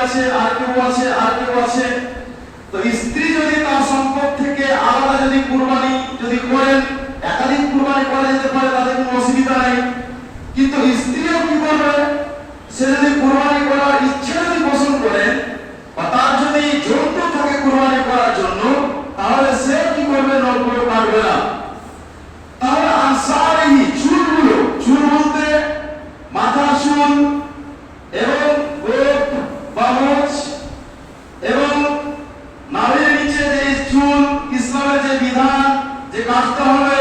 আছে, আর কেউ আছে, আর কেউ আছে। তো স্ত্রী যদি তার সম্পদ থেকে আলাদা যদি কুরবানি যদি করেন, একাধিক কুরবানি করা যেতে পারে, তাদের কোনো অসুবিধা নেই। কিন্তু স্ত্রীও কি করবে, সে যদি কুরবানি করার ইচ্ছা যদি পোষণ করে বা তার যদি জন্তু থাকে কুরবানি করার জন্য, তাহলে সে কি করবে, নখগুলো কাটবে না। তাহলে আনসারিহি চুলগুলো, চুল বলতে মাথার চুল এবং গোপ বা মোচ এবং নাভির নিচে যে চুল, ইসলামের যে বিধান যে কাটতে হবে,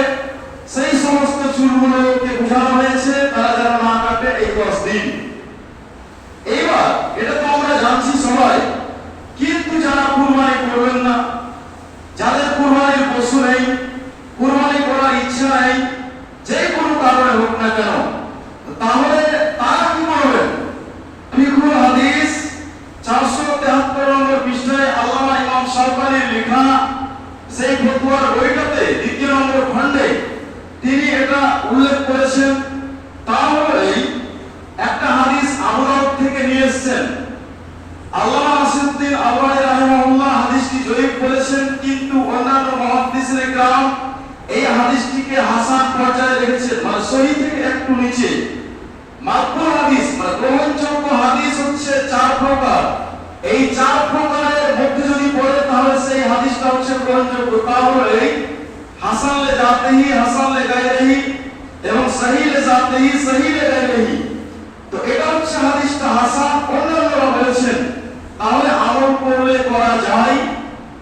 সেই সমস্ত চুলগুলোকে বোঝানো হয়েছে তারা যেন না কাটে এই 10 দিন। এইবার এটা তো আমরা জানছি সবাই, কিন্তু যারা কুরবানি করবেন না, যাদের কুরবানির পশু নেই, কুরবানি করার ইচ্ছা নেই, যে কোনো কারণে হোক না কেন, তাহলে তারা কি করবেন? ফিকহুল হাদিস 473 নম্বর পৃষ্ঠায় আল্লামা ইমাম শাওকানির লেখা সেই ফতোয়ার বইটাতে 2 নম্বর খণ্ডে তিনি এটা উল্লেখ করেছেন। তাহলে একটা হাদিস আবু দাউদ থেকে নিয়ে এসেছেন। আল্লামা নাসিরউদ্দিন আলবানী রাহিমাহুল্লাহ হাদিসটি জয়ীফ বলেছেন, কিন্তু অন্যান্য মুহাদ্দিসিন کرام এই হাদিসটিকে হাসান পর্যায়ে রেখেছেন, মানে সহিহ থেকে একটু নিচে। মাকবুল হাদিস মানে গ্রহণযোগ্য হাদিস হচ্ছে 4 প্রকার। এই 4 প্রকারের মধ্যে যদি পড়ে তাহলে সেই হাদিসটা হচ্ছে গ্রহণযোগ্য। তাহলে হাসান লে জাতিহি, হাসান লে গায়রিহি এবং সহিহ লে জাতিহি, সহিহ লে গায়রিহি। তো এটা হচ্ছে হাদিসটা হাসান, অন্যরা বলেছেন তাহলে আমল করলে করা যায়।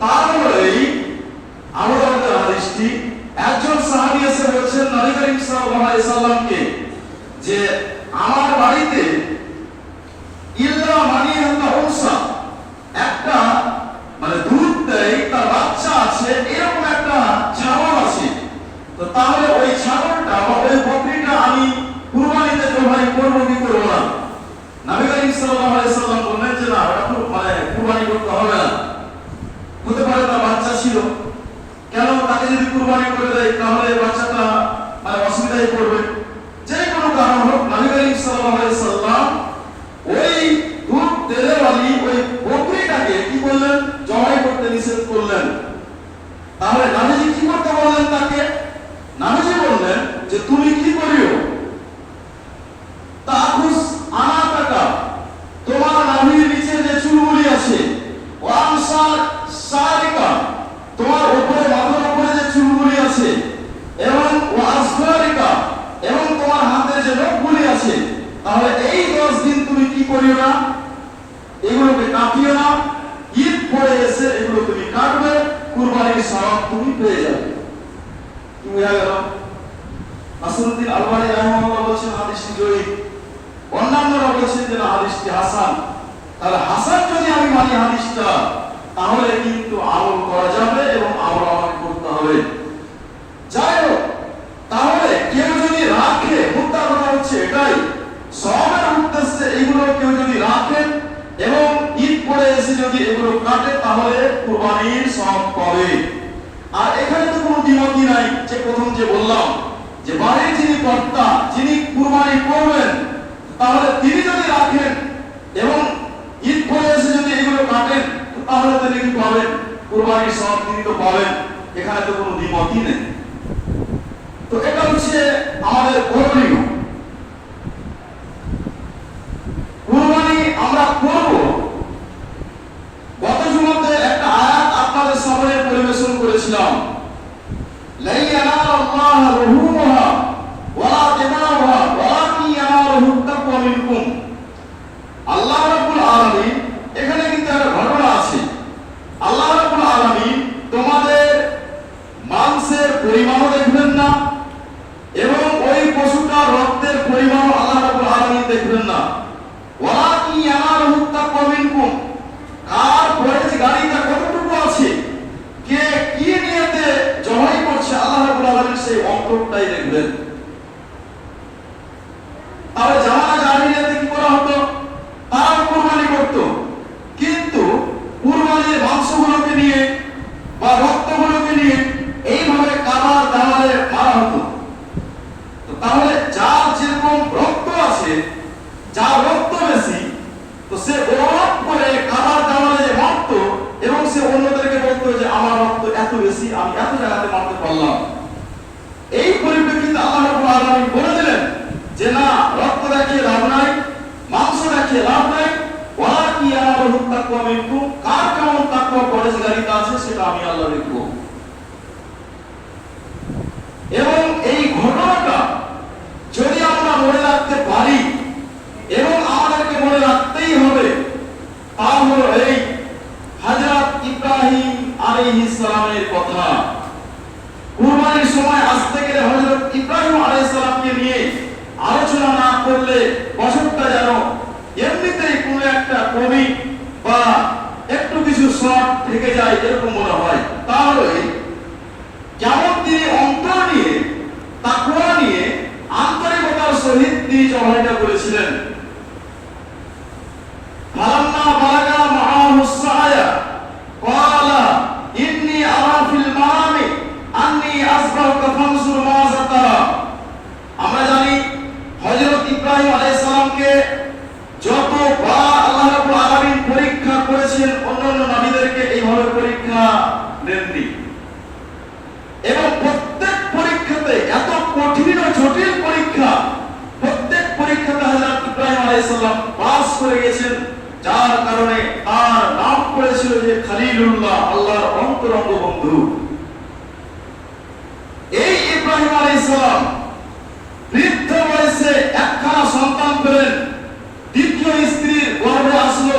তাহলে আবু দাউদের হাদিসটি একজন সাহাবী এসে বলেছেন নবী করিম সাল্লাল্লাহু আলাইহি সাল্লামকে যে আমার বাড়িতে ইল্লা মানিয়াতা উনসা, একটা মানে দুধ দেয় তার বাচ্চা আছে, এরকম একটা ছাগল আছে। তো তাহলে ওই ছাগলটা বা ওই বকরিটা আমি কুরবানিতে জবাই করব কি করব না? নবী করিম সাল্লাল্লাহু আলাইহি সাল্লাম বললেন যে না, ওটা মানে কুরবানি করতে হবে না। হতে পারে তার বাচ্চা ছিল, কেন তাকে যদি কুরবানি করে দেয় তাহলে বাচ্চাটা মানে অসুবিধায় পড়বে। যে কোনো কারণ হোক, নবী করিম সাল্লাল্লাহু আলাইহি সাল্লাম ওই দুধ দেওয়ালি ওই বকরিটাকে কি করলেন, জবাই করতে নিষেধ করলেন। তাহলে নবীজি কি করতে বললেন তাকে? নবীজি বললেন যে তুমি কি করিও, তাকুস আনাতাকা, তোমার নাভির নিচে যে চুলগুলি আছে, ওয়ানসার সারিকা, তোমার উপরে মাথার উপরে যে চুলগুলি আছে, এবং ওয়াসফারিকা, এবং তোমার হাতের যে নখগুলি আছে, তাহলে এই 10 দিন তুমি কি করিও না, এগুলোকে কাটিও না। ঈদ পরে এসে এগুলো তুমি কাটবে, কুরবানির সওয়াব তুমি পেয়ে যাবে। কি বোঝা গেল? নাসিরউদ্দিন আলবানী রাহিমাহুল্লাহ বলেছেন হাদিসটি জয়ীফ, অন্যান্যরা বলেছেন যে না হাদিসটি হাসান। তাহলে হাসান যদি আমি মানি হাদিসটা, তাহলে কিন্তু আমল করা যাবে এবং আমল আমাকে করতে হবে। যাই হোক, তাহলে কেউ যদি রাখে, মুদ্রা কথা হচ্ছে এটাই, সওয়াবের উদ্দেশ্যে এগুলো কেউ যদি রাখেন এবং ঈদ পরে এসে যদি এগুলো কাটে, তাহলে কুরবানির সওয়াব পাবে। আর এখানে তো কোনো দ্বিমতই নাই, যে প্রথম যে বললাম যে বাড়ির যিনি কর্তা, যিনি কুরবানি করবেন, তাহলে তিনি যদি রাখেন এবং ঈদ পরে এসে যদি এগুলো কাটেন, তাহলে তিনি কি পাবেন? কুরবানির সওয়াব তিনি তো পাবেন। এখানে তো কোনো দ্বিমতই নেই। তো এটা হচ্ছে আমাদের করণীয়। কুরবানি আমরা করব। গত জুমাতে একটা আয়াত আপনাদের সামনে পরিবেশন করেছিলাম, লা ইয়ানালুল্লাহু রুহুহা ওয়ালা দিমাউহা ওয়ালাকিন ইয়ানালুহু তাকওয়া মিনকুম। আল্লাহ রাব্বুল আলামিন, এখানে কিন্তু একটা ঘটনা আছে। আল্লাহ রাব্বুল আলামিন তোমাদের মাংসের পরিমাণও দেখবেন না এবং ওই পশুটার রক্তের পরিমাণও আল্লাহ রাব্বুল আলামিন দেখবেন না। ওয়ালাকিন ইয়ানালুহু তাকওয়া মিনকুম, কার পরে যে গাড়িটা কতটুকু আছে, কে কি নিয়তে জবাই করছে, আল্লাহ রাব্বুল আলামিন সেই অন্তরটাই দেখবেন। তাহলে জামানা জাহিলিয়াতে কি করা হতো? তারা কুরবানি করত, কিন্তু কুরবানির মাংসগুলোকে নিয়ে বা রক্তগুলোকে নিয়ে এইভাবে কাবার দাওয়ালে মারা হতো। তো তাহলে যার যেরকম রক্ত আছে, যার রক্ত বেশি, তো সে ওরকম করে কাবার দেওয়ালে যে মারতো এবং সে অন্যদেরকে বলতো যে আমার রক্ত এত বেশি, আমি এত জায়গাতে মারতে পারলাম। এই পরিপ্রেক্ষিতে আল্লাহ রাব্বুল আলামিন বলে দিলেন যে না, রক্ত দেখিয়ে লাভ নাই, মাংস দেখিয়ে লাভ নাই, ওয়ালাকি ইয়ানালুহু তাকওয়া মিনকুম, কার কেমন তাকওয়া পরহেজগারিতা আছে সেটা আমি আল্লাহ দেখব। এবং এই ঘটনাটা যদি আমরা মনে রাখতে পারি এবং আমাদেরকে মনে রাখতেই হবে, তা হলো এই হযরত ইব্রাহিম আলাইহিস সালামের কথা। কুরবানির সময় আসতে গেলে হযরত ইব্রাহিম আলাইহিস সালামকে নিয়ে আলোচনা না করলে বছরটা যেন এমনিতেই কোনো একটা কবি বা একটু কিছু শর্ট থেকে যায় এরকম মনে হয়। তাহলে যেমন তিনি অন্তর নিয়ে, তাকওয়া নিয়ে, আন্তরিকতার সহিত তিনি জবাইটা করেছিলেন। ফালাম্মা বালাগা মাআহু সায়া ক্বালা ইন্নী আরা ফিল মানামি আন্নী আসবাহুকা ফানজুর মাযা তারা। আমরা জানি হযরত ইব্রাহিম আলাইহিস সালামকে যতবার আল্লাহ রাব্বুল আলামিন পরীক্ষা করেছেন, অন্যান্য নবীদেরকে এইভাবে পরীক্ষা দেননি। এবং প্রত্যেক পরীক্ষাতে, এত কঠিন ও জটিল পরীক্ষা, প্রত্যেক পরীক্ষাতে হযরত ইব্রাহিম আলাইহিস সালাম পাস করে গেছেন, যার কারণে তার নাম পড়েছিল যে খলিলুল্লাহ, আল্লাহর অন্তরঙ্গ বন্ধু। এই ইব্রাহিম আলাইহিস সালাম বৃদ্ধ বয়সে একখানা সন্তান পেলেন, দ্বিতীয় স্ত্রীর গর্ভে আসলো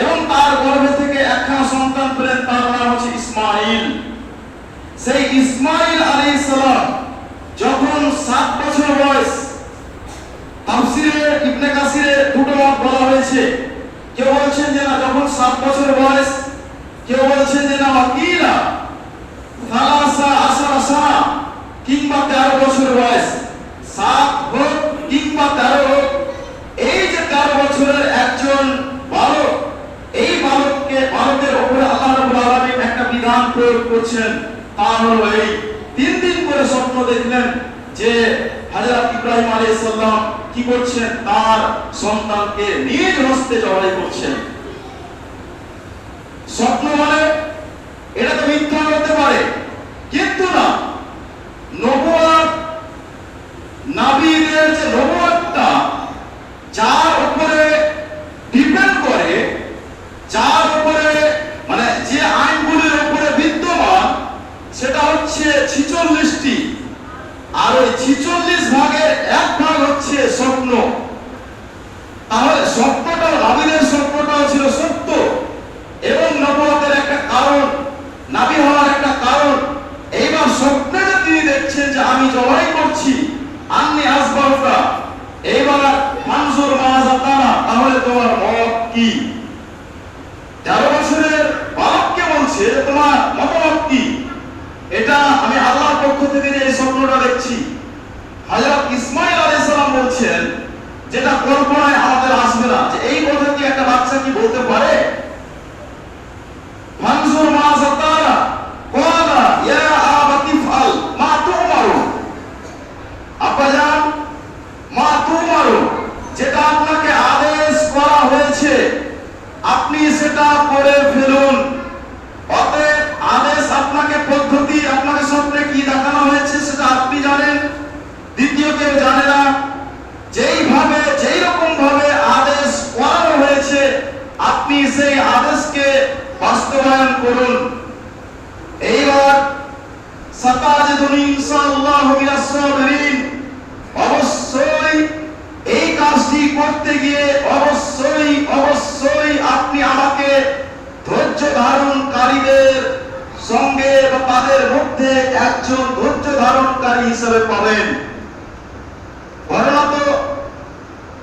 এবং তার গর্ভে থেকে একখানা সন্তান পেলেন, তার নাম হচ্ছে ইসমাইল। সেই ইসমাইল আলাইহিস সালাম যখন 7 বছর বয়স, তাফসীরে ইবনে কাসিরে দুটো মত বলা হয়েছে। কেউ বলছেন যে না, যখন 7 বছর বয়স, কেউ বলছেন যে না ওয়াকিলা সালাসা আশারা সানা, কিংবা 13 বছর বয়স, 7 হোক কিংবা 13 হোক, এই যে 13 বছরের একজন বালক, এই বালকের উপরে আল্লাহ রাব্বুল আলামিন একটা বিধান প্রয়োগ করছেন। তা হলো এই 3 দিন করে স্বপ্ন দেখলেন যে হযরত ইব্রাহিম আলাইহিস সালাম কি করছেন, তার সন্তানকে নিজ হস্তে জবাই করছেন। স্বপ্ন মানে এটা তো মিথ্যা হতে পারে, কিন্তু না, নবুয়ত, নবীদের যে নবুয়তটা যার উপরে ডিপেন্ড করে, যার উপরে মানে যে আইনগুলির উপরে বিদ্যমান, সেটা হচ্ছে 46টি। আর ওই 46 ভাগের 1 ভাগ হচ্ছে স্বপ্ন। তাহলে স্বপ্নটাও, নবীদের স্বপ্নটাও ছিল সত্য এবং নবুয়তের একটা কারণ, নবী হওয়ার একটা কারণ। এইবার স্বপ্নে যে তিনি দেখছেন যে আমি জবাই করছি, আন্নী আসবাহুকা, এইবার ফানজুর মাযা তারা, তাহলে তোমার মত কি? 13 বছরের বালককে বলছে তোমার মতামত কি? এটা আমি আল্লাহর পক্ষ থেকে যে এই স্বপ্নটা দেখছি। হযরত ইসমাইল আলাইহিস সালাম বলছেন, যেটা কল্পনায় আমাদের আসবে না, যে এই কথা কি একটা বাচ্চা কি বলতে পারে? ফানজুর মাযা তারা ক্বালা ইয়া আবাতি ফাল মা তুমারু, আব্বাজান মা তুমারু, যেটা আপনাকে আদেশ করা হয়েছে আপনি সেটা করে ফেলুন। অতএব আদেশ আপনাকে, পদ্ধতি আপনাকে স্বপ্নে কি দেখানো হয়েছে সেটা আপনি জানেন, দ্বিতীয় কেউ জানে না। যেইভাবে, যেই রকম ভাবে আদেশ করানো হয়েছে আপনি সেই আদেশকে বাস্তবায়ন করুন। এইবার সাতাজিদুনি ইনশাআল্লাহু মিনাস সাবিরিন, অবশ্যই এই কাজটি করতে গিয়ে অবশ্যই অবশ্যই আপনি আমাকে ধৈর্য ধারণকারীদের সঙ্গে বা তাদের মধ্যে একজন ধৈর্য ধারণকারী হিসেবে পাবেন। ঘটনা তো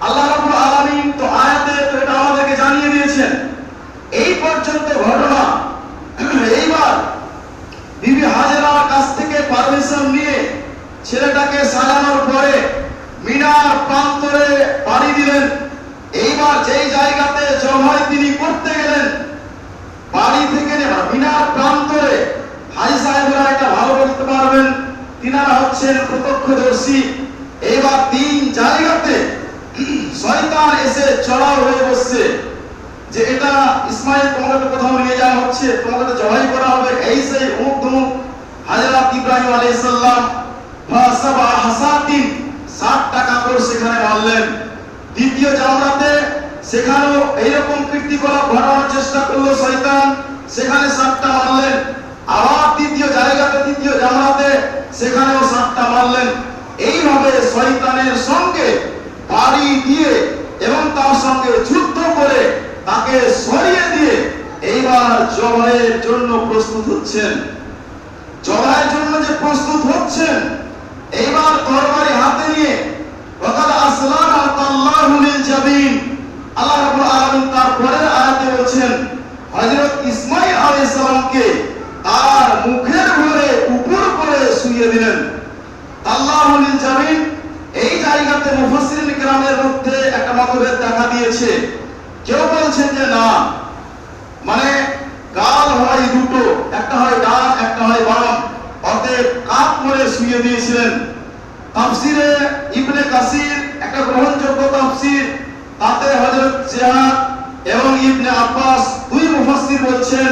আল্লাহ রাব্বুল আলামিন তো আয়াতে তো এটা আমাদেরকে জানিয়ে দিয়েছেন। এই পর্যন্ত ঘটনা। এইবার বিবি হাজেরার কাছ থেকে পারমিশন নিয়ে ছেলেটাকে সাজানোর পরে মিনার প্রান্তরে পাড়ি দিলেন। এইবার যেই জায়গাতে জবাই তিনি করতে গেলেন, বাড়ি থেকে মিনার প্রান্তরে, হাজি সাহেবরা এটা ভালো বলতে পারবেন, তিনারা হচ্ছেন প্রত্যক্ষদর্শী। এইবার 3 জায়গাতে শয়তান এসে চড়াও হয়ে বসছে যে এটা ইসমাইল তোমাকে কোথাও নিয়ে যাওয়া হচ্ছে, তোমাকে তো জবাই করা হবে, এই সেই অমুক তমুক। হযরত ইব্রাহিম আলাইহিস সালাম ফাসাবা হাসাতিন 60টা কাপড় সেখানে মারলেন। দ্বিতীয় জামরাতে সেখানেও এইরকম কীর্তিকলাপ ঘটানোর চেষ্টা করলো শয়তান, সেখানে 60টা মারলেন। আবার তৃতীয় জায়গাতে তৃতীয় জামরাতে সেখানেও 60টা মারলেন। এইভাবে শয়তানের সঙ্গে বাড়ি দিয়ে এবং তার সঙ্গে যুদ্ধ করে তাকে সরিয়ে দিয়ে এইবার জবাইয়ের জন্য প্রস্তুত হচ্ছেন। জবাইয়ের জন্য যে প্রস্তুত হচ্ছেন, এইবার তরবারি হাতে নিয়ে ওয়াকাদ আসলামা আল্লাহু লিল জাবিন। আল্লাহ রাব্বুল আলামিন তার পরের আয়াতে বলেছেন হযরত ইসমাঈল আলাইহিস সালামকে তার মুখের উপরে উপর করে শুইয়ে দিলেন। আল্লাহু লিল জাবিন এই জায়গাতে মুফাসসিরিন কিরামের মধ্যে একটা মতভেদ দেখা দিয়েছে। কেউ বলছেন যে না, মানে গাল হয় দুটো, একটা হয় ডান একটা হয় বাম, অতএব কাত করে শুইয়ে দিয়েছিলেন। তাফসিরে ইবনে কাসির একটা গ্রহণযোগ্য তাফসির, তাতে হযরত জিয়াদ এবং ইবনে আব্বাস দুই মুফাসসির বলছেন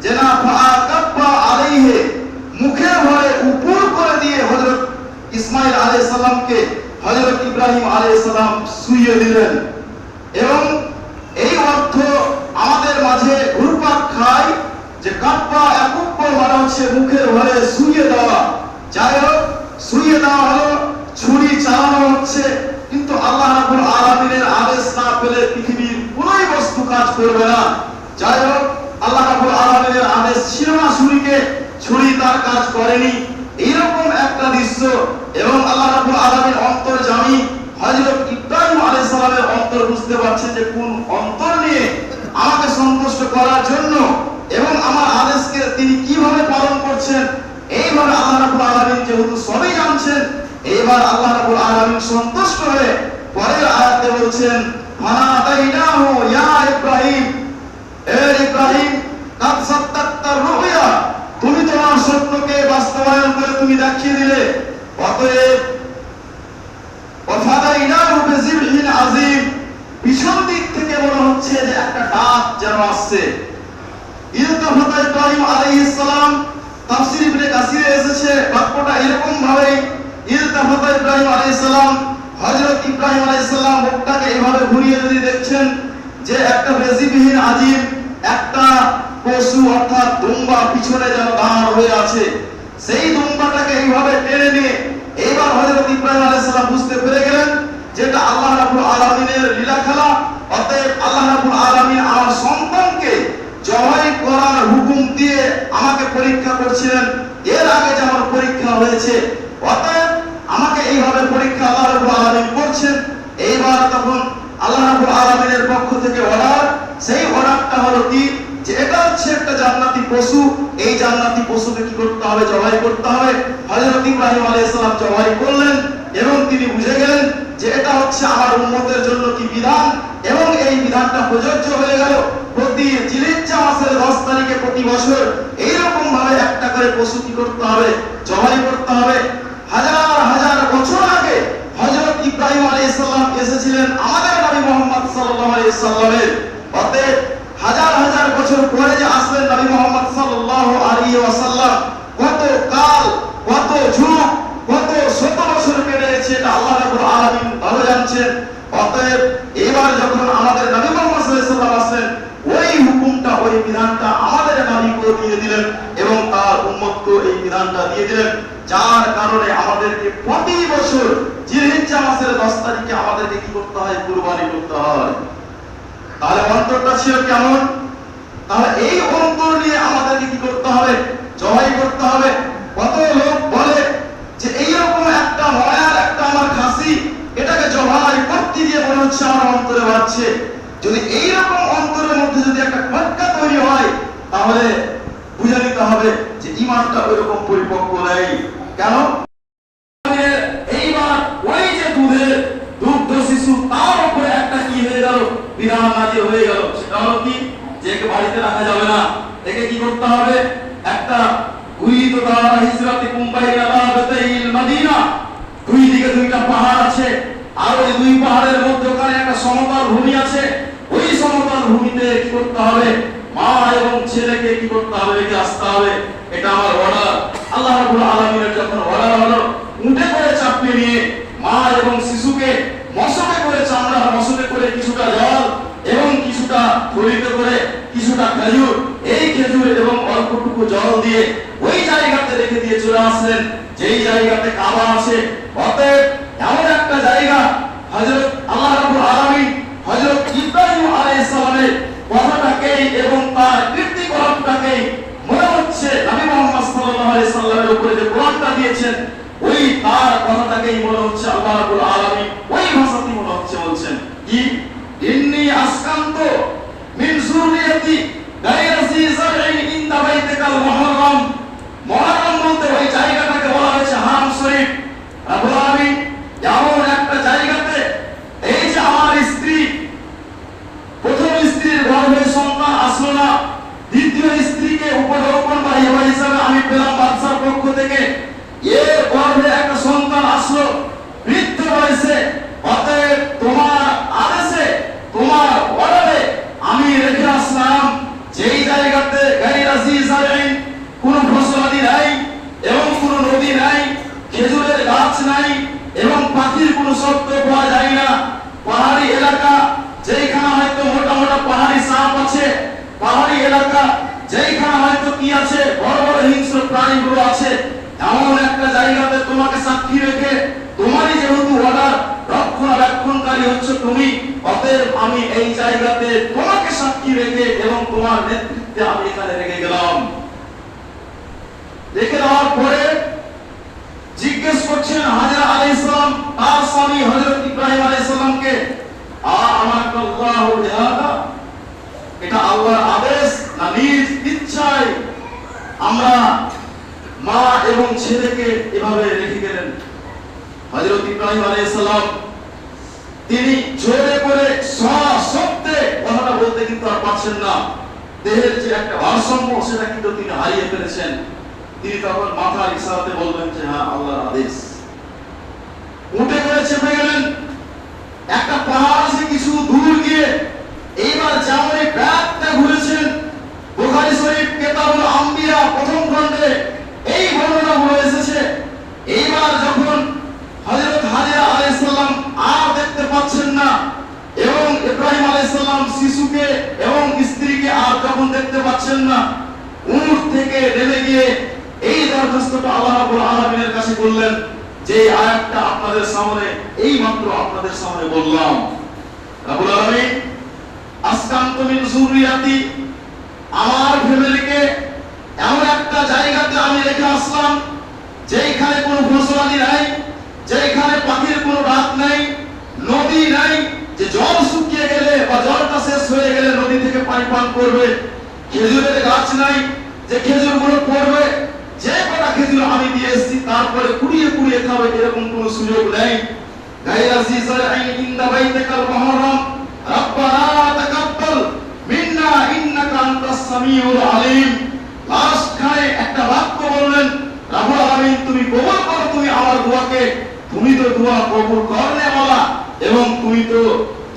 যে না, ফাআকাব্বা আলাইহি মুখের ভরে উপর করে দিয়ে হযরত ইসমাঈল আলাইহিস সালামকে হযরত ইব্রাহিম আলাইহিস সালাম শুইয়ে দিলেন। এবং এই অর্থ আমাদের মাঝে ঘুরপাক খায় যে কাব্বা একুব্বা মানে হচ্ছে মুখের ভরে শুইয়ে দেওয়া। যাই হোক, শুইয়ে দেওয়া হলো, ছুরি চালানো হচ্ছে, কিন্তু আল্লাহ রাব্বুল আলামিনের আদেশ না পেলে পৃথিবীর কোনোই বস্তু কাজ করবে না। যাই হোক, আল্লাহ রাব্বুল আলামিনের আদেশ ছিল না ছুরিকে, ছুরি তার কাজ করেনি, এইরকম একটা দৃশ্য। এবং আল্লাহ রাব্বুল আলামিন অন্তর্যামী, হযরত ইব্রাহিম আলাইহিস সালামের অন্তর বুঝতে পারছেন যে কোন অন্তর নিয়ে আমাকে সন্তুষ্ট করার জন্য এবং আমার আদেশকে তিনি কিভাবে পালন করছেন, এইভাবে আল্লাহ রাব্বুল আলামিন যেহেতু সবই জানছেন, এইবার আল্লাহ রাব্বুল আলামিন সন্তুষ্ট হয়ে পরের আয়াতে বলছেন ফানাদাইনাহু ইয়া ইব্রাহিম, হে ইব্রাহিম কাদ সাদ্দাকতা রুয়া, তুমি তোমার স্বপ্নকে বাস্তবায়ন করে তুমি দেখিয়ে দিলে। অতএব ওয়াফাদাইনাহু বিযিবহিন আযীম, পিছন দিক থেকে মনে হচ্ছে যে একটা ডাক যেন আসছে। ইলতাফাতা ইব্রাহিম আলাইহিস সালাম, তাফসীর ইবনে কাসিরে এসেছে বাক্যটা এরকম ভাবে, ইলতাফাতা ইব্রাহিম আলাইহিস সালাম, হযরত ইব্রাহিম আলাইহিস সালাম মুখটাকে এইভাবে ঘুরিয়ে যদি দেখছেন যে একটা বেজিবিহীন আযীম, একটা পশু অর্থাৎ দুম্বা পিছনে যেন দাঁড় হয়ে আছে, সেই দুম্বাটাকে এইভাবে টেনে নিয়ে এইবার হযরত ইব্রাহিম আলাইহিস সালাম বুঝতে পেরে গেলেন যেটা আল্লাহ রাব্বুল আলামিনের লীলা খেলা। অতএব আল্লাহ রাব্বুল আলামিন আমার সন্তানকে জবাই করার হুকুম দিয়ে আমাকে পরীক্ষা করছিলেন, এর আগে যেমন পরীক্ষা হয়েছে, অতএব আমাকে এইভাবে পরীক্ষা আল্লাহ রাব্বুল আলামিন করছেন। এইবার তখন আল্লাহ রাব্বুল আলামিনের পক্ষ থেকে অর্ডার, সেই অর্ডারটা হলো কি যে এটা হচ্ছে একটা জান্নাতি পশু, এই জান্নাতি পশুকে কি করতে হবে, জবাই করতে হবে। হযরত ইব্রাহিম আলাইহিস সালাম জবাই করলেন এবং তিনি বুঝে গেলেন যে এটা হচ্ছে আমার উম্মতের জন্য কি বিধান, এবং এই বিধানটা প্রযোজ্য হয়ে গেল। প্রতি জিলহিজ্জা মাসের 10 তারিখে প্রতি বছর এইরকম ভাবে একটা করে পশু কি করতে হবে, জবাই করতে হবে। হাজার হাজার বছর আগে হযরত ইব্রাহিম আলাইহিস সালাম এসেছিলেন আমাদের নবী মুহাম্মদ সাল্লাল্লাহু আলাইহি সাল্লামের। অতএব হাজার হাজার বছর পরে যে আসলেন নবী মুহাম্মদ সাল্লাল্লাহু আলাইহি ওয়াসাল্লাম, কত কাল, কত যুগ, কত শত বছর কেটে গেছে এটা আল্লাহ রাব্বুল আলামিন ভালো জানছেন। অতএব এবার যখন আমাদের নবী মুহাম্মদ সাল্লাল্লাহু আলাইহি ওয়াসাল্লাম আসলেন, ওই হুকুমটা, ওই বিধানটা আমাদের নবীকে দিয়ে দিলেন এবং তার উম্মতকে এই বিধানটা দিয়ে দিলেন, যার কারণে আমাদেরকে প্রতি বছর জিলহিজ্জা মাসের 10 তারিখে আমাদেরকে কি করতে হয়, কুরবানি করতে হয়। তাহলে অন্তরটা ছিল কেমন? তাহলে এই অন্তর নিয়ে আমাদেরকে কি করতে হবে, জবাই করতে হবে। কত লোক বলে যে এইরকম একটা ময়ার একটা আমার খাসি, এটাকে জবাই করতে গিয়ে মনে হচ্ছে আমার অন্তরে বাজছে। যদি এইরকম অন্তরের মধ্যে যদি একটা খটকা তৈরি হয়, তাহলে বুঝে নিতে হবে যে ঈমানটা ওইরকম পরিপক্ক নেই। কেন? এইবার ওই যে দুগ্ধ শিশু, তার উপরে একটা কি হয়ে গেল, বিধান নাযিল হয়ে গেল। সেটা হলো কি, যে একে বাড়িতে রাখা যাবে না, একে কি করতে হবে, একটা উরিদ দারা হিজরাতে কুম্বাইরা লাবাতাইল মদিনা, দুই দিকে দুইটা পাহাড় আছে, আর ওই দুই পাহাড়ের মধ্যখানে একটা সমতল ভূমি আছে, ওই সমতল ভূমিতে কি করতে হবে, মা এবং ছেলেকে কি করতে হবে, রেখে আসতে হবে। এটা আমার অর্ডার। আল্লাহ রাব্বুল আলামিনের যখন অর্ডার হলো, উঠে করে চাপিয়ে নিয়ে মা এবং শিশুকে মশকে করে, চামড়া মশকে করে কিছুটা জল এবং কিছুটা থলিতে করে কিছুটা খেজুর, এই খেজুর এবং অল্পটুকু জল দিয়ে ওই জায়গাতে রেখে দিয়ে চলে আসলেন যেই জায়গাতে কাবা আছে। অতএব এমন একটা জায়গা, হযরত আল্লাহ রাব্বুল আলামিন হযরত ইব্রাহিম আলাইহিস সালামের কথাটাকেই এবং তার কীর্তিকলাপটাকেই মনে হচ্ছে নবী মুহাম্মদ সাল্লাল্লাহু আলাইহি সাল্লামের উপরে যে কোরআনটা দিয়েছেন, ওই তার কথাটাকেই মনে হচ্ছে আল্লাহ রাব্বুল আলামিন ওই ভাষাতেই মনে হচ্ছে বলছেন কি, ইন্নী আসকানতু মিন যুররিয়াতি গায়রা যী যারইন ইনদা বাইতিকাল মুহাররম। মুহাররম বলতে ওই জায়গাটাকে বলা হয়েছে হারাম শরীফ। রাব্বুল আলামিন এমন একটা জায়গাতে, এই যে আমার স্ত্রী, প্রথম স্ত্রীর গর্ভে সন্তান আসলো না, দ্বিতীয় স্ত্রীকে উপঢৌকন বা হেবা হিসাবে আমি পেলাম বাদশার পক্ষ থেকে, এর গর্ভে একটা সন্তান আসলো বৃদ্ধ বয়সে। অতএব তোমার আদেশে, তোমার অর্ডারে আমি রেখে আসলাম যেই জায়গাতে গায়রা যী যারইন, কোনো ফসলাদি নাই এবং কোনো নদী নাই, খেজুরের গাছ নাই এবং পাখির কোনো শব্দ পাওয়া যায় না। পাহাড়ি এলাকা, যেখানে হয়তো মোটা মোটা পাহাড়ি সাপ আছে, পাহাড়ি এলাকা যেখানে হয়তো কি আছে, বড় বড় হিংস্র প্রাণীগুলো আছে, এমন একটা জায়গাতে তোমাকে সাক্ষী রেখে, তোমারই যেহেতু অর্ডার, রক্ষণাবেক্ষণকারী হচ্ছে তুমি, অতএব আমি এই জায়গাতে তোমাকে সাক্ষী রেখে এবং তোমার নেতৃত্বে আমি এখানে রেখে গেলাম। রেখে দেওয়ার পরে জিজ্ঞেস করছেন হাজরা আলাইহিস সালাম তার স্বামী হযরত ইব্রাহিম আলাইহিস সালামকে, আমাকাল্লাহু বিহাদা, এটা আল্লাহর আদেশ না নিজ ইচ্ছায় আমরা মা এবং ছেলেকে এভাবে রেখে গেলেন? হযরত ইব্রাহিম আলাইহিস সালাম তিনি জোরে করে সশব্দে কথাটা বলতে কিন্তু আর পারছেন না। দেহের যে একটা ভারসাম্য সেটা কিন্তু তিনি হারিয়ে ফেলেছেন। তিনি তখন মাথার ইশারাতে বলবেন যে হ্যাঁ আল্লাহর আদেশ। উঠে করে চেপে গেলেন একটা পাহাড় আছে কিছু দূর গিয়ে। এইবার যেমন এই ব্যাগটা ঘুরেছেন, বুখারী শরীফ কিতাবুল আম্বিয়া প্রথম খণ্ডে এই বর্ণনাগুলো এসেছে। এইবার যখন হযরত হাজরা আলাইহিস সালাম আর দেখতে পাচ্ছেন না এবং ইব্রাহিম আলাইহিস সালাম শিশুকে এবং স্ত্রীকে আর যখন দেখতে পাচ্ছেন না, উট থেকে নেমে গিয়ে এই দরখাস্তটা আল্লাহ রাব্বুল আলামিনের কাছে বললেন যে আয়াতটা আপনাদের সামনে এই মাত্র আপনাদের সামনে বললাম। রাব্বুল আলামিন আসকানতু মিন যুররিয়াতি, আমার ফ্যামিলিকে এমন একটা জায়গাতে আমি রেখে আসলাম যেখানে কোনো ফসলাদি নাই, যেখানে পাখির কোনো ডাক নাই, নদী নাই যে জল শুকিয়ে গেলে বা জলটা শেষ হয়ে গেলে নদী থেকে পানি পান করবে, খেজুরের গাছ নাই যে খেজুরগুলো পড়বে, যে কটা খেজুর আমি দিয়ে এসেছি তারপরে কুড়িয়ে কুড়িয়ে খাবে এরকম কোনো সুযোগ নেই। গায়রা যী যারইন ইনদা বাইতিকাল মুহাররম রাব্বানা তাকাব্বাল মিন্না ইন্নাকা আনতাস সামিউল আলিম। লাস্ট খানে একটা বাক্য বললেন, রাব্বুল আলামিন তুমি কবুল করো তুমি আমার দোয়াকে, তুমি তো দোয়া কবুল করনে वाला এবং তুমি তো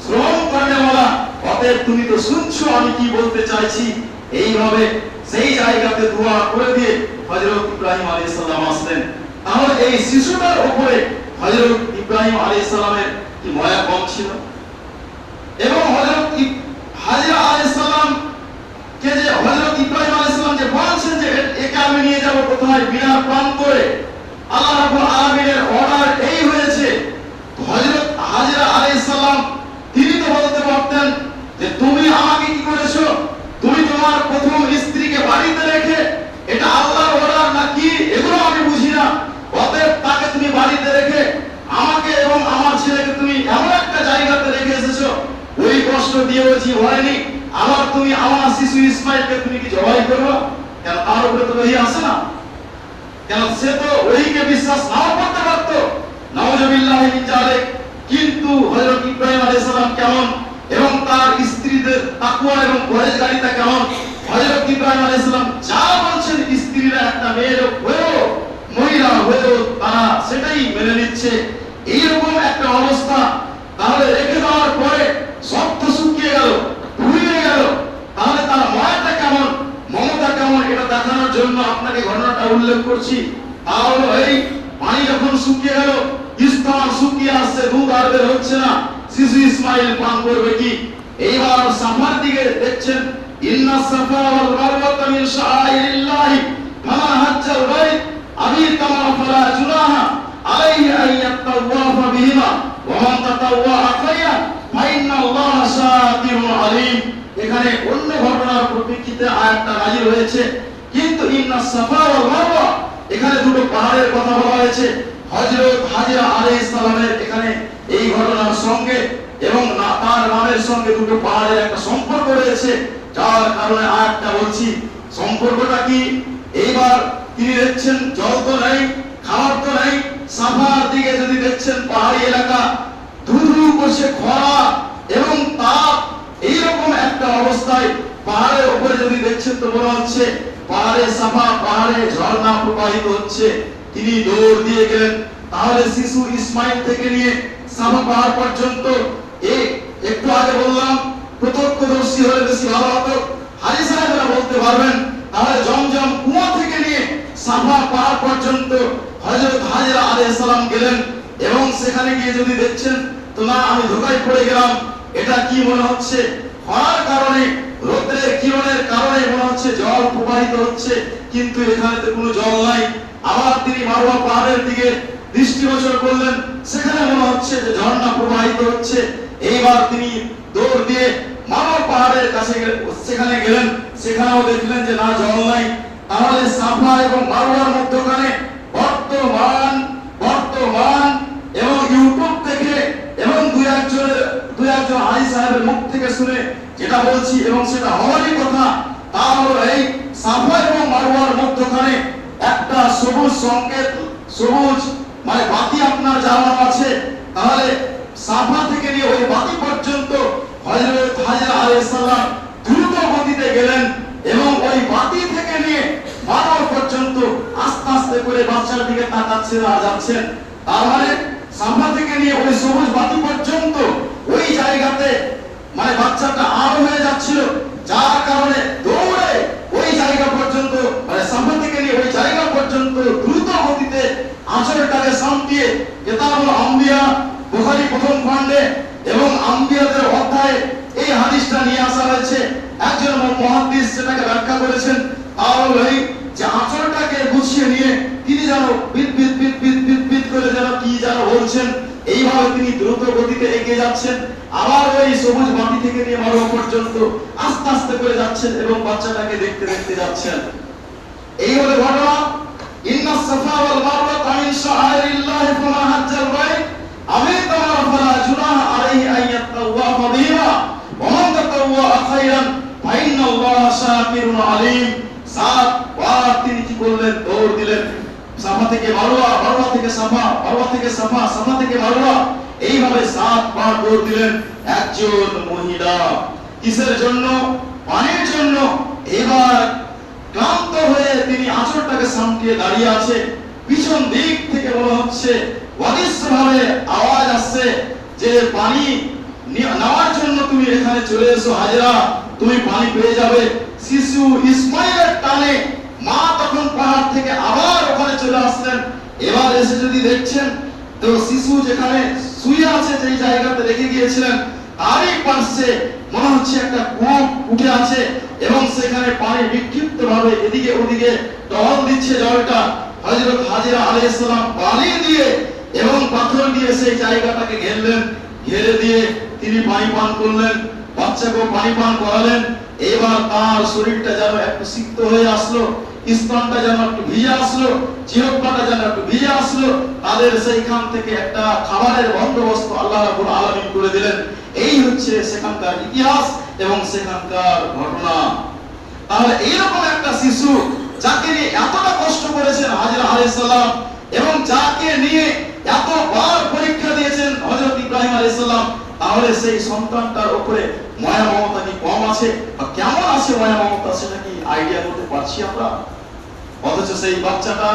শ্রবণ করনে वाला, অতএব তুমি তো শুনছো আমি কি বলতে চাইছি। এইভাবে সেই জায়গাতে দোয়া করে দিয়ে হযরত ইব্রাহিম আলাইহিস সালাম আসলেন। তাহলে এই শিশুটার উপরে হযরত ইব্রাহিম আলাইহিস সালামের কি মায়া কম ছিল? এবং হযরত হাজরা আলাইহিস সালাম কে যে হযরত ইব্রাহিম আলাইহিস সালাম যে বলছেন যে একে আমি নিয়ে যাব কোথায়, বিনার প্রান্তরে, আল্লাহ রাব্বুল আলামিনের অর্ডার এই হয়েছে। হযরত হাজরা আলাইহিস সালাম তিনি তো বলতে পারতেন যে তুমি আমাকে কি করেছো, তুমি তোমার প্রথম স্ত্রীকে বাড়িতে রেখে, এটা আল্লাহর অর্ডার নাকি এগুলো আমি বুঝি না, অতএব তাকে তুমি বাড়িতে রেখে আমাকে এবং আমার ছেলেকে তুমি এমন একটা জায়গাতে রেখে এসেছো, ওই কষ্ট দিয়েও জি হয়নি, আবার তুমি আমার শিশু ইসমাইলকে তুমি কি জবাই করবে? কেন তার উপরে তো ওহী আসে না? কেন সে তো ওহীকে বিশ্বাস নাও করতে পারত, নাউজুবিল্লাহি মিন যালিক। কিন্তু হযরত ইব্রাহিম আলাইহিস সালাম কেমন এবং তার স্ত্রীদের তাকওয়া এবং পরহেজগারিতা কেমন, হযরত ইব্রাহিম আলাইহিস সালাম যা বলছেন স্ত্রীরা একটা মেয়ের হয়েও মহিলা হয়েও তারা সেটাই মেনে নিচ্ছে। এইরকম একটা অবস্থা। তাহলে রেখে দেওয়ার পরে সব তো শুকিয়ে গেল, আপনাকে ঘটনাটা উল্লেখ করছি। তা হলো এই পানি যখন শুকিয়ে গেল, স্তন শুকিয়ে আসছে, দুধ আর বের হচ্ছে না, শিশু ইসমাইল পান করবে কি? এইবার সাফার দিকে দেখছেন, ইন্না সাফা ওয়াল মারওয়াতা মিন শাআইরিল্লাহ ফামান হাজ্জাল বাইত আবিতামা ফালা জুনাহা আলাইহি আন ইয়াতাওয়াফা বিহিমা ওয়া মান তাতাওয়া খায়রান ফাইন্নাল্লাহা শাকিরুন আলীম। এখানে অন্য ঘটনার পরিপ্রেক্ষিতে আয়াতটা নাযিল হয়েছে, কিন্তু ইন্না সাফা ওয়াল মারওয়া এখানে দুটো পাহাড়ের কথা বলা হয়েছে। হযরত হাজরা আলাইহিস সালামের এখানে এই ঘটনার সঙ্গে এবং তার নামের সঙ্গে দুটো পাহাড়ের একটা সম্পর্ক রয়েছে, যার কারণে আয়াতটা বলছি। সম্পর্কটা কি? এইবার তিনি দেখছেন জল তো নেই, খাবার তো নেই, সাফার দিকে যদি দেখছেন পাহাড়ি এলাকা, ধুধু করছে খরা এবং তাপ, এইরকম একটা অবস্থায় পাহাড়ের উপরে যদি দেখছেন তো মনে হচ্ছে পাহাড়ে সাফা, পাহাড়ে ঝর্ণা প্রবাহিত হচ্ছে। তিনি দৌড় দিয়ে গেলেন। তাহলে শিশু ইসমাইল থেকে নিয়ে সাফা পাহাড় পর্যন্ত, একটু আগে বললাম প্রত্যক্ষদর্শী হলে বেশি ভালো হতো, হাজী সাহেবরা বলতে পারবেন। তাহলে জমজম কুয়া থেকে নিয়ে সাফা পাহাড় পর্যন্ত হযরত হাজরা আলাইহিস সালাম গেলেন, এবং সেখানে গিয়ে যদি দেখছেন তো না, আমি ধোঁকায় পড়ে গেলাম। এটা কি মনে হচ্ছে? খরার কারণে, রোদের কিরণের কারণে মনে হচ্ছে জল প্রবাহিত হচ্ছে, কিন্তু এখানে তো কোনো জল নাই। আবার তিনি মারওয়া পাহাড়ের দিকে দৃষ্টিগোচর করলেন, সেখানে মনে হচ্ছে যে ঝর্ণা প্রবাহিত হচ্ছে। এইবার তিনি দৌড় দিয়ে মারওয়া পাহাড়ের কাছে সেখানে গেলেন, সেখানেও দেখলেন যে না, জল নাই। তাহলে সাফা এবং মারওয়ার মধ্যখানে বর্তমান এবং ইউটিউব থেকে এবং দুই একজন হাজী সাহেবের মুখ থেকে শুনে যেটা বলছি, এবং সেটা হওয়ারই কথা, তা হলো এই সাফা এবং মারওয়ার মধ্যখানে একটা সবুজ সংকেত, সবুজ মানে বাতি আপনার জ্বালানো আছে। তাহলে সাফা থেকে নিয়ে ওই বাতি পর্যন্ত হযরত হাজরা আলাইহিস সালাম দ্রুত গতিতে গেলেন, এবং ওই বাতি থেকে নিয়ে মারওয়া পর্যন্ত আস্তে আস্তে করে বাচ্চার দিকে তাকাচ্ছেন আর যাচ্ছেন। তার মানে সাফা থেকে নিয়ে ওই সবুজ বাতি পর্যন্ত ওই জায়গাতে মানে বাচ্চাটা আড় হয়ে যাচ্ছিল, যার কারণে দৌড়ে ওই জায়গা পর্যন্ত, মানে সাফা থেকে নিয়ে ওই জায়গা পর্যন্ত দ্রুত গতিতে আঁচলটাকে সামটিয়ে, কিতাবুল আম্বিয়া বুখারী প্রথম খণ্ডে এবং আম্বিয়াদের অধ্যায়ে এই হাদিসটা নিয়ে আসা হয়েছে। একজন মুহাদ্দিস সেটাকে ব্যাখ্যা করেছেন, আর এই যে আঁচলটাকে গুছিয়ে নিয়ে তিনি যেন বিদ বিদ বিদ বিদ বিদ বিদ করে যেন কি যেন বলছেন, এইভাবে তিনি দ্রুত গতিতে এগিয়ে যাচ্ছেন। আবার ওই সবুজ বাতি থেকে নিয়ে মারওয়া পর্যন্ত আস্তে আস্তে করে যাচ্ছেন এবং বাচ্চাটাকে দেখতে দেখতে যাচ্ছেন। এই হলো ঘটনা। ইন্না সাফা ওয়াল মারওয়া মিন শাআইরিল্লাহ ফামান হাজ্জাল বাইত আবিতামা ফালা জুনাহা আলাইহি আন ইয়াতাওয়াফা বিহিমা ওয়া মান তাতাওয়া খায়রান ফাইন্নাল্লাহা শাকিরুন আলীম। সাত বার তিনি কি করলেন? দৌড় দিলেন। সাফা থেকে মারওয়া, মারওয়া থেকে সাফা, মারওয়া থেকে সাফা, সাফা থেকে মারওয়া, এইভাবে 7 বার দৌড় দিলেন। একজন মহিলা কিসের জন্য? পানির জন্য। এবার ক্লান্ত হয়ে তিনি আঁচলটাকে সামটিয়ে দাঁড়িয়ে আছে। পিছন দিক থেকে মনে হচ্ছে অদৃশ্যভাবে আওয়াজ আসছে যে পানি নেওয়ার জন্য তুমি এখানে চলে এসো হাজরা, তুমি পানি পেয়ে যাবে। শিশু ইসমাইলের টানে মা তখন পাহাড় থেকে আবার ওখানে চলে আসলেন। এবার এসে যদি দেখছেন তো শিশু যেখানে শুয়ে আছে, যে জায়গাতে রেখে গিয়েছিলেন, তারই পাশে মনে হচ্ছে একটা কূপ উঠে আছে, এবং সেখানে পানি বিক্ষিপ্ত ভাবে এদিকে ওদিকে টহল দিচ্ছে জলটা। হযরত হাজরা আলাইহিস সালাম পানি দিয়ে এবং পাথর দিয়ে সেই জায়গাটাকে ঘেরলেন, ঘিরে দিয়ে তিনি পানি পান করলেন, বাচ্চাকেও পানি পান করালেন। এবার তার শরীরটা যেন একটু সিক্ত হয়ে আসলো, স্তনটা যেন একটু ভিজে আসলো, জিহ্বাটা যেন একটু ভিজে আসলো। তাদের সেইখান থেকে একটা খাবারের বন্দোবস্ত আল্লাহ রাব্বুল আলামিন করে দিলেন। এই হচ্ছে সেখানকার ইতিহাস এবং সেখানকার ঘটনা। তাহলে এইরকম একটা শিশু যাকে নিয়ে এতটা কষ্ট করেছেন হাজরা আলাইহিস সালাম, এবং যাকে নিয়ে এতবার পরীক্ষা দিয়েছেন হযরত ইব্রাহিম আলাইহিস সালাম, তাহলে সেই সন্তানটার উপরে মায়া মমতা কি কম আছে? বা কেমন আছে মায়া মমতা, সেটা কি আইডিয়া করতে পারছি আমরা? অথচ সেই বাচ্চাটা,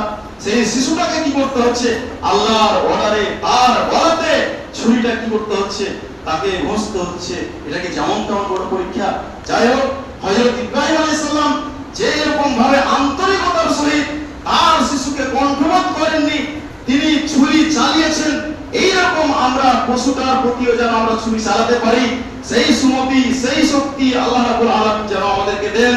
সেই শিশুটাকে কি করতে হচ্ছে? আল্লাহর অর্ডারে, তার বলাতে ছুরিটা কি করতে হচ্ছে? তাকে ঘষতে হচ্ছে। এটা কি যেমন তেমন বড় পরীক্ষা? যাই হোক, হযরত ইব্রাহিম আলাইহিস সালাম যে এরকম ভাবে আন্তরিকতার সহিত আর শিশুকে কণ্ঠরোধ করেননি, তিনি ছুরি চালিয়েছেন, এইরকম আমরা পশুটার প্রতিও যেন আমরা ছুরি চালাতে পারি, সেই সুমতি সেই শক্তি আল্লাহ রাব্বুল আলামিন যেন আমাদেরকে দেন।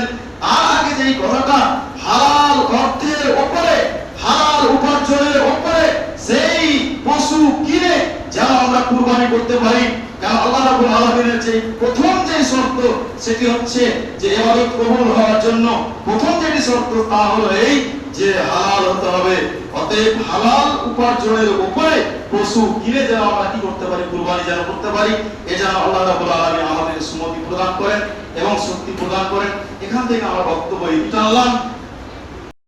আর আগে যেই কথাটা হালাল অর্থের উপরে, হালাল উপার্জনের উপরে সেই পশু কিনে যেন আমরা কুরবানি করতে পারি। কারণ আল্লাহ রাব্বুল আলামিনের যে প্রথম যে শর্ত সেটি হচ্ছে যে ইবাদত কবুল হওয়ার জন্য প্রথম যেটি শর্ত তা হলো এই যে হালাল হতে হবে। অতএব হালাল উপার্জনের উপরে পশু কিনে যেন আমরা কি করতে পারি, কুরবানি যেন করতে পারি। এ যেন আল্লাহ রাব্বুল আলামিন আমাদের সুমতি প্রদান করেন এবং শক্তি প্রদান করেন। এখান থেকে আমার বক্তব্য এই টানলাম।